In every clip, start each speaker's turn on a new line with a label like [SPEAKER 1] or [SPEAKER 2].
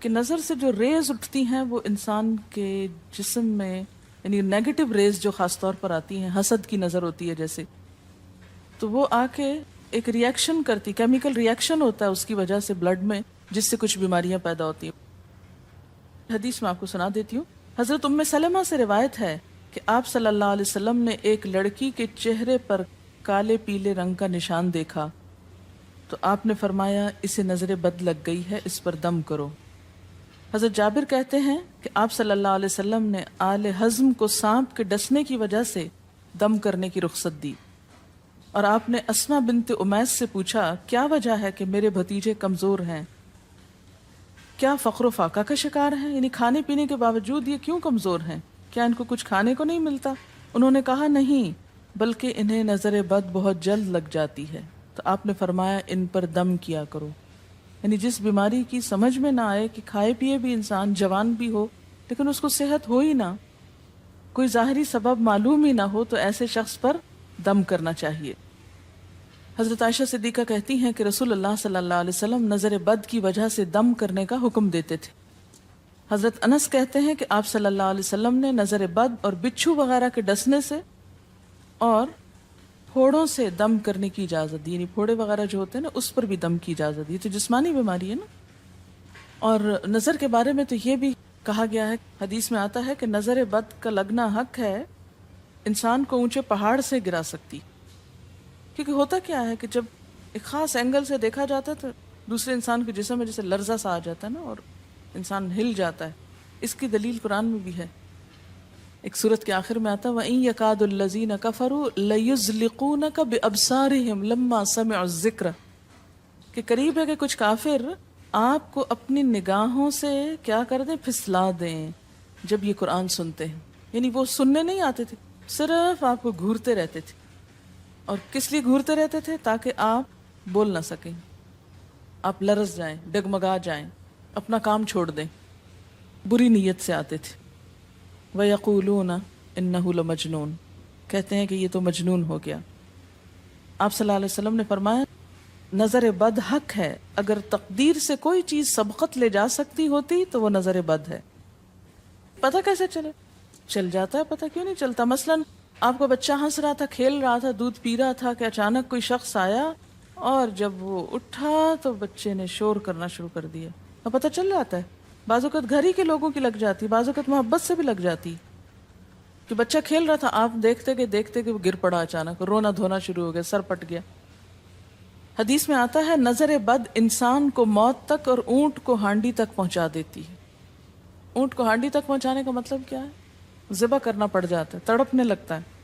[SPEAKER 1] کہ نظر سے جو ریز اٹھتی ہیں وہ انسان کے جسم میں، یعنی نیگیٹو ریز جو خاص طور پر آتی ہیں، حسد کی نظر ہوتی ہے جیسے، تو وہ آ کے ایک ریئیکشن کرتی، کیمیکل ریئیکشن ہوتا ہے اس کی وجہ سے بلڈ میں، جس سے کچھ بیماریاں پیدا ہوتی ہیں۔ حدیث میں آپ کو سنا دیتی ہوں۔ حضرت ام سلمہ سے روایت ہے کہ آپ صلی اللہ علیہ وسلم نے ایک لڑکی کے چہرے پر کالے پیلے رنگ کا نشان دیکھا تو آپ نے فرمایا اسے نظر بد لگ گئی ہے، اس پر دم کرو۔ حضرت جابر کہتے ہیں کہ آپ صلی اللہ علیہ وسلم نے آل حزم کو سانپ کے ڈسنے کی وجہ سے دم کرنے کی رخصت دی، اور آپ نے اسما بنت امیس سے پوچھا کیا وجہ ہے کہ میرے بھتیجے کمزور ہیں، کیا فقر و فاقہ کا شکار ہیں، یعنی کھانے پینے کے باوجود یہ کیوں کمزور ہیں، کیا ان کو کچھ کھانے کو نہیں ملتا؟ انہوں نے کہا نہیں، بلکہ انہیں نظر بد بہت جلد لگ جاتی ہے، تو آپ نے فرمایا ان پر دم کیا کرو۔ یعنی جس بیماری کی سمجھ میں نہ آئے کہ کھائے پیے بھی انسان جوان بھی ہو لیکن اس کو صحت ہو ہی نہ، کوئی ظاہری سبب معلوم ہی نہ ہو، تو ایسے شخص پر دم کرنا چاہیے۔ حضرت عائشہ صدیقہ کہتی ہیں کہ رسول اللہ صلی اللہ علیہ وسلم نظر بد کی وجہ سے دم کرنے کا حکم دیتے تھے۔ حضرت انس کہتے ہیں کہ آپ صلی اللہ علیہ وسلم نے نظر بد اور بچھو وغیرہ کے ڈسنے سے اور پھوڑوں سے دم کرنے کی اجازت دی، یعنی پھوڑے وغیرہ جو ہوتے ہیں نا اس پر بھی دم کی اجازت دی، تو جسمانی بیماری ہے نا۔ اور نظر کے بارے میں تو یہ بھی کہا گیا ہے، حدیث میں آتا ہے کہ نظر بد کا لگنا حق ہے، انسان کو اونچے پہاڑ سے گرا سکتی، کیونکہ ہوتا کیا ہے کہ جب ایک خاص اینگل سے دیکھا جاتا ہے تو دوسرے انسان کے جسم میں جیسے لرزہ سا آ جاتا ہے نا اور انسان ہل جاتا ہے۔ اس کی دلیل قرآن میں بھی ہے، ایک سورت کے آخر میں آتا ہے وَإِن يَكَادُ الَّذِينَ كَفَرُوا لَيُزْلِقُونَكَ بِأَبْصَارِهِمْ لَمَّا سَمِعُوا الذِّكْرَ، کہ قریب ہے کہ کچھ کافر آپ کو اپنی نگاہوں سے کیا کر دیں، پھسلا دیں جب یہ قرآن سنتے ہیں، یعنی وہ سننے نہیں آتے تھے، صرف آپ کو گھورتے رہتے تھے۔ اور کس لیے گھورتے رہتے تھے؟ تاکہ آپ بول نہ سکیں، آپ لرز جائیں، ڈگمگا جائیں، اپنا کام چھوڑ دیں، بری نیت سے آتے تھے۔ وَيَقُولُونَ إِنَّهُ لَمَجْنُونَ، کہتے ہیں کہ یہ تو مجنون ہو گیا۔ آپ صلی اللہ علیہ وسلم نے فرمایا نظر بد حق ہے، اگر تقدیر سے کوئی چیز سبقت لے جا سکتی ہوتی تو وہ نظر بد ہے۔ پتہ کیسے چلے؟ چل جاتا ہے، پتہ کیوں نہیں چلتا؟ مثلاً آپ کا بچہ ہنس رہا تھا، کھیل رہا تھا، دودھ پی رہا تھا کہ اچانک کوئی شخص آیا اور جب وہ اٹھا تو بچے نے شور کرنا شروع کر دیا، اور پتہ چل جاتا ہے۔ بعض اوقات گھر ہی کے لوگوں کی لگ جاتی، بعض اوقات محبت سے بھی لگ جاتی، کہ بچہ کھیل رہا تھا، آپ دیکھتے کہ وہ گر پڑا، اچانک رونا دھونا شروع ہو گیا، سر پٹ گیا۔ حدیث میں آتا ہے نظر بد انسان کو موت تک اور اونٹ کو ہانڈی تک پہنچا دیتی ہے۔ اونٹ کو ہانڈی تک پہنچانے کا مطلب کیا ہے؟ ذبح کرنا پڑ جاتا ہے، تڑپنے لگتا ہے۔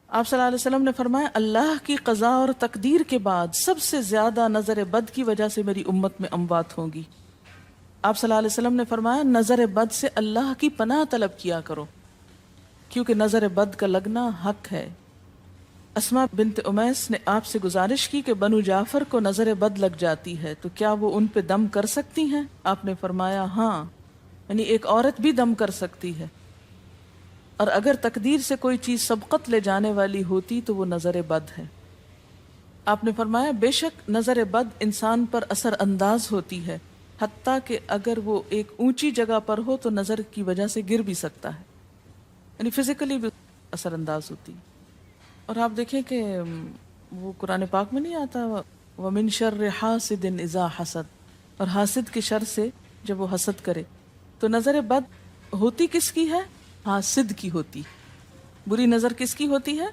[SPEAKER 1] آپ صلی اللہ علیہ وسلم نے فرمایا اللہ کی قضاء اور تقدیر کے بعد سب سے زیادہ نظر بد کی وجہ سے میری امت میں اموات ہوں گی۔ آپ صلی اللہ علیہ وسلم نے فرمایا نظر بد سے اللہ کی پناہ طلب کیا کرو، کیونکہ نظر بد کا لگنا حق ہے۔ اسما بنت امیس نے آپ سے گزارش کی کہ بنو جعفر کو نظر بد لگ جاتی ہے تو کیا وہ ان پہ دم کر سکتی ہیں؟ آپ نے فرمایا ہاں، یعنی ایک عورت بھی دم کر سکتی ہے، اور اگر تقدیر سے کوئی چیز سبقت لے جانے والی ہوتی تو وہ نظر بد ہے۔ آپ نے فرمایا بے شک نظر بد انسان پر اثر انداز ہوتی ہے، حتیٰ کہ اگر وہ ایک اونچی جگہ پر ہو تو نظر کی وجہ سے گر بھی سکتا ہے، یعنی فزیکلی بھی اثر انداز ہوتی ہے۔ اور آپ دیکھیں کہ وہ قرآن پاک میں نہیں آتا وَمِن شَرِّ حَاسِدٍ إِذَا حَسَد، اور حاسد کے شر سے جب وہ حسد کرے، تو نظر بد ہوتی کس کی ہے؟ حاسد کی ہوتی۔ بری نظر کس کی ہوتی ہے؟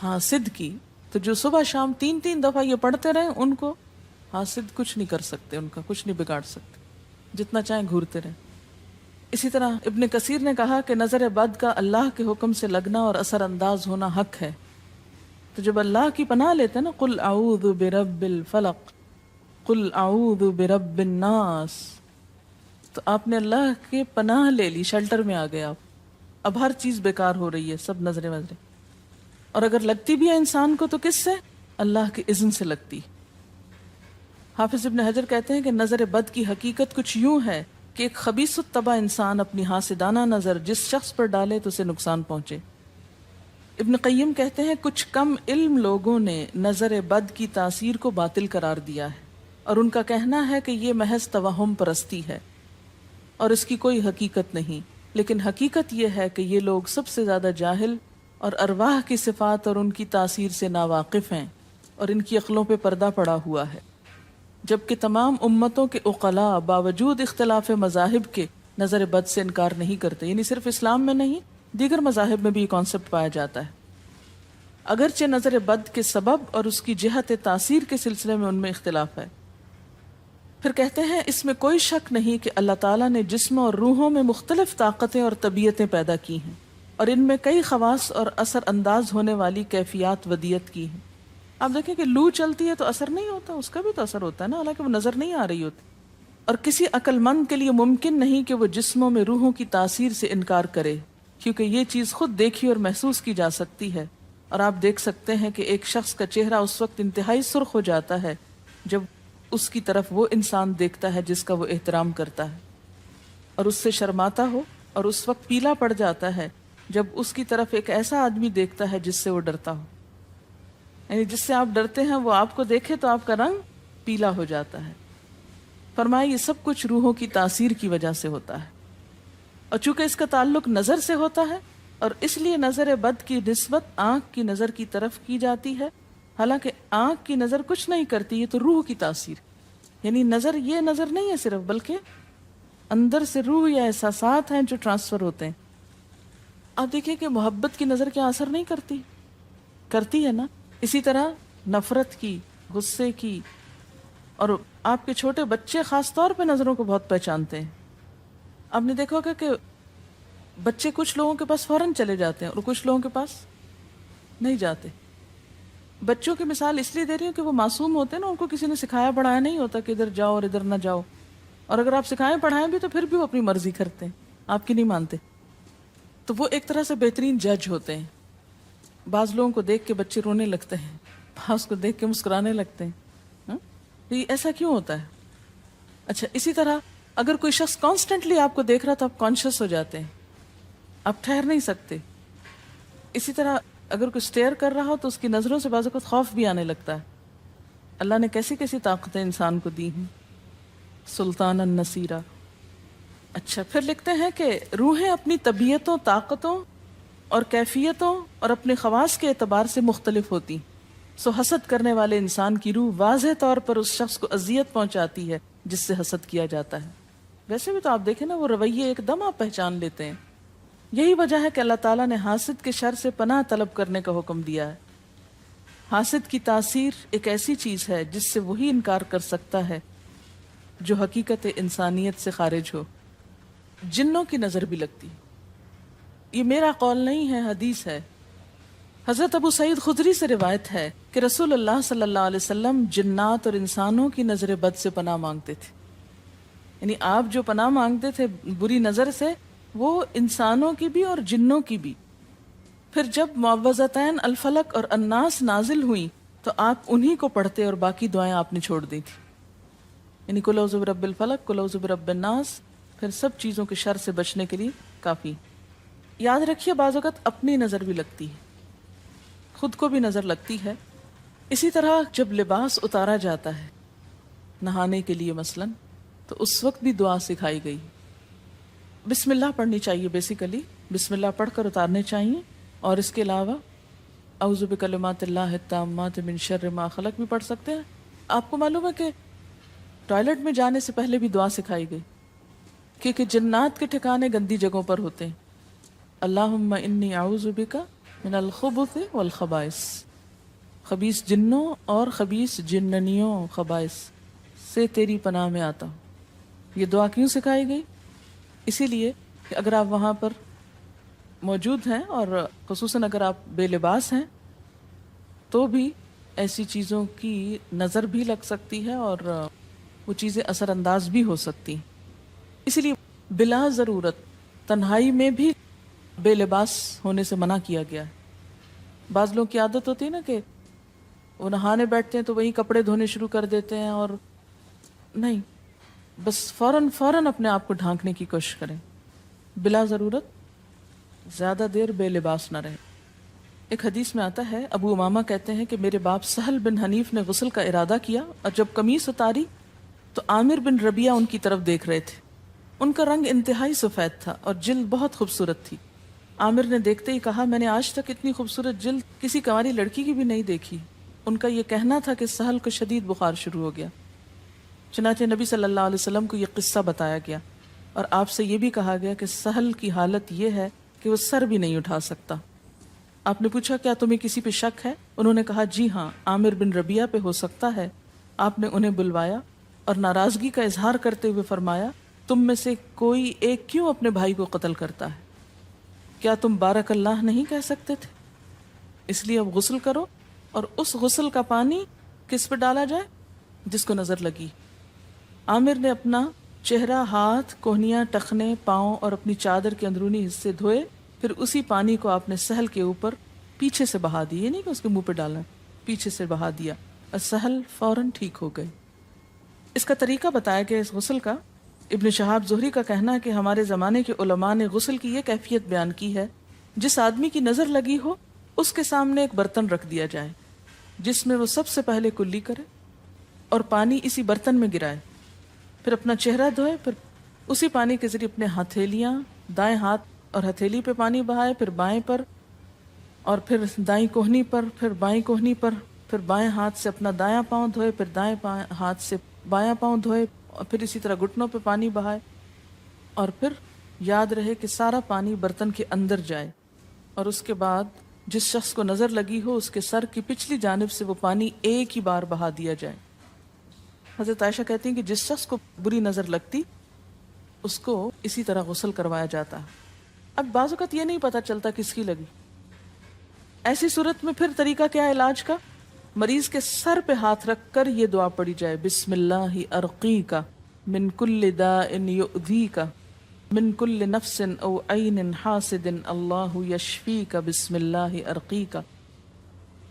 [SPEAKER 1] حاسد کی۔ تو جو صبح شام 3 دفعہ یہ پڑھتے رہیں ان کو حاسد کچھ نہیں کر سکتے، ان کا کچھ نہیں بگاڑ سکتے، جتنا چاہیں گھورتے رہیں۔ اسی طرح ابن کثیر نے کہا کہ نظر بد کا اللہ کے حکم سے لگنا اور اثر انداز ہونا حق ہے۔ تو جب اللہ کی پناہ لیتے ہیں نا قل اعوذ برب الفلق قل اعوذ برب الناس، تو آپ نے اللہ کے پناہ لے لی، شیلٹر میں آ گئے آپ۔ اب ہر چیز بیکار ہو رہی ہے، سب نظریں اور اگر لگتی بھی ہے انسان کو تو کس سے؟ اللہ کے اذن سے لگتی۔ حافظ ابن حجر کہتے ہیں کہ نظر بد کی حقیقت کچھ یوں ہے کہ ایک خبیث الطبع انسان اپنی حاسدانہ نظر جس شخص پر ڈالے تو اسے نقصان پہنچے۔ ابن قیم کہتے ہیں کچھ کم علم لوگوں نے نظر بد کی تاثیر کو باطل قرار دیا ہے، اور ان کا کہنا ہے کہ یہ محض توہم پرستی ہے اور اس کی کوئی حقیقت نہیں، لیکن حقیقت یہ ہے کہ یہ لوگ سب سے زیادہ جاہل اور ارواح کی صفات اور ان کی تاثیر سے ناواقف ہیں اور ان کی عقلوں پہ پردہ پڑا ہوا ہے، جبکہ تمام امتوں کے عقلاء باوجود اختلاف مذاہب کے نظر بد سے انکار نہیں کرتے. یعنی صرف اسلام میں نہیں، دیگر مذاہب میں بھی یہ کانسیپٹ پایا جاتا ہے، اگرچہ نظر بد کے سبب اور اس کی جہت تاثیر کے سلسلے میں ان میں اختلاف ہے. پھر کہتے ہیں اس میں کوئی شک نہیں کہ اللہ تعالیٰ نے جسم اور روحوں میں مختلف طاقتیں اور طبیعتیں پیدا کی ہیں اور ان میں کئی خواص اور اثر انداز ہونے والی کیفیات ودیت کی ہیں. آپ دیکھیں کہ لو چلتی ہے تو اثر نہیں ہوتا، اس کا بھی تو اثر ہوتا ہے نا، حالانکہ وہ نظر نہیں آ رہی ہوتی. اور کسی عقل مند کے لیے ممکن نہیں کہ وہ جسموں میں روحوں کی تاثیر سے انکار کرے، کیونکہ یہ چیز خود دیکھی اور محسوس کی جا سکتی ہے. اور آپ دیکھ سکتے ہیں کہ ایک شخص کا چہرہ اس وقت انتہائی سرخ ہو جاتا ہے جب اس کی طرف وہ انسان دیکھتا ہے جس کا وہ احترام کرتا ہے، اور اس سے شرماتا ہو، اور اس وقت پیلا پڑ جاتا ہے جب اس کی طرف ایک ایسا آدمی دیکھتا ہے جس سے وہ ڈرتا ہو. یعنی جس سے آپ ڈرتے ہیں وہ آپ کو دیکھے تو آپ کا رنگ پیلا ہو جاتا ہے. فرمایا یہ سب کچھ روحوں کی تاثیر کی وجہ سے ہوتا ہے، اور چونکہ اس کا تعلق نظر سے ہوتا ہے اور اس لیے نظر بد کی نسبت آنکھ کی نظر کی طرف کی جاتی ہے، حالانکہ آنکھ کی نظر کچھ نہیں کرتی، یہ تو روح کی تاثیر. یعنی نظر یہ نظر نہیں ہے صرف، بلکہ اندر سے روح یا احساسات ہیں جو ٹرانسفر ہوتے ہیں. آپ دیکھیں کہ محبت کی نظر کیا اثر نہیں کرتی؟ کرتی ہے نا. اسی طرح نفرت کی، غصے کی، اور آپ کے چھوٹے بچے خاص طور پہ نظروں کو بہت پہچانتے ہیں. آپ نے دیکھا ہوگا کہ بچے کچھ لوگوں کے پاس فوراً چلے جاتے ہیں اور کچھ لوگوں کے پاس نہیں جاتے. بچوں کی مثال اس لیے دے رہی ہوں کہ وہ معصوم ہوتے ہیں نا، ان کو کسی نے سکھایا پڑھایا نہیں ہوتا کہ ادھر جاؤ اور ادھر نہ جاؤ، اور اگر آپ سکھائیں پڑھائیں بھی تو پھر بھی وہ اپنی مرضی کرتے ہیں، آپ کی نہیں مانتے. تو وہ ایک طرح سے بہترین جج ہوتے ہیں. بعض لوگوں کو دیکھ کے بچے رونے لگتے ہیں، بعض کو دیکھ کے مسکرانے لگتے ہیں. یہ ایسا کیوں ہوتا ہے؟ اچھا، اسی طرح اگر کوئی شخص کانسٹنٹلی آپ کو دیکھ رہا تو آپ کانشیس ہو جاتے ہیں، آپ ٹھہر نہیں سکتے. اسی طرح اگر کوئی سٹیئر کر رہا ہو تو اس کی نظروں سے بعض اوقات خوف بھی آنے لگتا ہے. اللہ نے کیسی کیسی طاقتیں انسان کو دی ہیں. سلطان النصیرہ. اچھا، پھر لکھتے ہیں کہ روحیں اپنی طبیعتوں، طاقتوں اور کیفیتوں اور اپنے خواص کے اعتبار سے مختلف ہوتی. سو حسد کرنے والے انسان کی روح واضح طور پر اس شخص کو اذیت پہنچاتی ہے جس سے حسد کیا جاتا ہے. ویسے بھی تو آپ دیکھیں نا، وہ رویے ایک دم آپ پہچان لیتے ہیں. یہی وجہ ہے کہ اللہ تعالیٰ نے حاسد کے شر سے پناہ طلب کرنے کا حکم دیا ہے. حاسد کی تاثیر ایک ایسی چیز ہے جس سے وہی انکار کر سکتا ہے جو حقیقت انسانیت سے خارج ہو. جنوں کی نظر بھی لگتی. یہ میرا قول نہیں ہے، حدیث ہے. حضرت ابو سعید خدری سے روایت ہے کہ رسول اللہ صلی اللہ علیہ وسلم جنات اور انسانوں کی نظر بد سے پناہ مانگتے تھے. یعنی آپ جو پناہ مانگتے تھے بری نظر سے، وہ انسانوں کی بھی اور جنوں کی بھی. پھر جب معوذتین الفلق اور الناس نازل ہوئیں تو آپ انہی کو پڑھتے اور باقی دعائیں آپ نے چھوڑ دی تھی. یعنی قل اعوذ برب الفلق، قل اعوذ برب الناس، پھر سب چیزوں کے شر سے بچنے کے لیے کافی. یاد رکھیے بعض اوقات اپنی نظر بھی لگتی ہے، خود کو بھی نظر لگتی ہے. اسی طرح جب لباس اتارا جاتا ہے نہانے کے لیے مثلاً، تو اس وقت بھی دعا سکھائی گئی. بسم اللہ پڑھنی چاہیے، بیسیکلی بسم اللہ پڑھ کر اتارنے چاہیے. اور اس کے علاوہ اعوذ بکلمات اللہ التامات من شر ما خلق بھی پڑھ سکتے ہیں. آپ کو معلوم ہے کہ ٹوائلٹ میں جانے سے پہلے بھی دعا سکھائی گئی، کیونکہ جنات کے ٹھکانے گندی جگہوں پر ہوتے ہیں. اللہم انی اعوذ بک من الخبث والخبائث، خبیث جنوں اور خبیث جننیوں، خبائث سے تیری پناہ میں آتا ہوں. یہ دعا کیوں سکھائی گئی؟ اسی لیے کہ اگر آپ وہاں پر موجود ہیں اور خصوصاً اگر آپ بے لباس ہیں تو بھی ایسی چیزوں کی نظر بھی لگ سکتی ہے اور وہ چیزیں اثر انداز بھی ہو سکتی ہیں. اسی لیے بلا ضرورت تنہائی میں بھی بے لباس ہونے سے منع کیا گیا ہے. بعض لوگوں کی عادت ہوتی ہے نا کہ وہ نہانے بیٹھتے ہیں تو وہی کپڑے دھونے شروع کر دیتے ہیں، اور نہیں، بس فوراً اپنے آپ کو ڈھانکنے کی کوشش کریں. بلا ضرورت زیادہ دیر بے لباس نہ رہیں. ایک حدیث میں آتا ہے، ابو امامہ کہتے ہیں کہ میرے باپ سہل بن حنیف نے غسل کا ارادہ کیا، اور جب قمیص اتاری تو عامر بن ربیعہ ان کی طرف دیکھ رہے تھے۔ ان کا رنگ انتہائی سفید تھا اور جلد بہت خوبصورت تھی۔ عامر نے دیکھتے ہی کہا، میں نے آج تک اتنی خوبصورت جلد کسی کنواری لڑکی کی بھی نہیں دیکھی۔ ان کا یہ کہنا تھا کہ سہل کو شدید بخار شروع ہو گیا۔ چنانچہ نبی صلی اللہ علیہ وسلم کو یہ قصہ بتایا گیا، اور آپ سے یہ بھی کہا گیا کہ سہل کی حالت یہ ہے کہ وہ سر بھی نہیں اٹھا سکتا۔ آپ نے پوچھا، کیا تمہیں کسی پہ شک ہے؟ انہوں نے کہا، جی ہاں، عامر بن ربیعہ پہ ہو سکتا ہے۔ آپ نے انہیں بلوایا اور ناراضگی کا اظہار کرتے ہوئے فرمایا، تم میں سے کوئی ایک کیوں اپنے بھائی کو قتل کرتا ہے؟ کیا تم بارک اللہ نہیں کہہ سکتے تھے؟ اس لیے اب غسل کرو، اور اس غسل کا پانی کس پہ ڈالا جائے؟ جس کو نظر لگی۔ عامر نے اپنا چہرہ، ہاتھ، کوہنیاں، ٹخنے، پاؤں اور اپنی چادر کے اندرونی حصے دھوئے، پھر اسی پانی کو آپ نے سہل کے اوپر پیچھے سے بہا دی، یہ نہیں کہ اس کے منہ پہ ڈالا، پیچھے سے بہا دیا، اور سہل فوراً ٹھیک ہو گئے۔ اس کا طریقہ بتایا گیا اس غسل کا۔ ابن شہاب زہری کا کہنا ہے کہ ہمارے زمانے کے علماء نے غسل کی یہ کیفیت بیان کی ہے، جس آدمی کی نظر لگی ہو اس کے سامنے ایک برتن رکھ دیا جائے، جس میں وہ سب سے پہلے کلی کرے اور پانی اسی برتن میں گرائے، پھر اپنا چہرہ دھوئے، پھر اسی پانی کے ذریعے اپنے ہتھیلیاں، دائیں ہاتھ اور ہتھیلی پہ پانی بہائے، پھر بائیں پر، اور پھر دائیں کوہنی پر، پھر بائیں کوہنی پر، پھر بائیں ہاتھ سے اپنا دایاں پاؤں دھوئے، پھر دائیں ہاتھ سے بایاں پاؤں دھوئے، اور پھر اسی طرح گھٹنوں پہ پانی بہائے، اور پھر یاد رہے کہ سارا پانی برتن کے اندر جائے، اور اس کے بعد جس شخص کو نظر لگی ہو اس کے سر کی پچھلی جانب سے وہ پانی ایک ہی بار بہا دیا جائے۔ حضرت عائشہ کہتی ہیں کہ جس شخص کو بری نظر لگتی اس کو اسی طرح غسل کروایا جاتا۔ اب بعض اوقات یہ نہیں پتہ چلتا کس کی لگی، ایسی صورت میں پھر طریقہ کیا ہے علاج کا؟ مریض کے سر پہ ہاتھ رکھ کر یہ دعا پڑھی جائے، بسم اللہ ارقیک من کل داء یؤذیک من کل نفس او عین حاسد اللہ یشفیک بسم اللہ ارقیک۔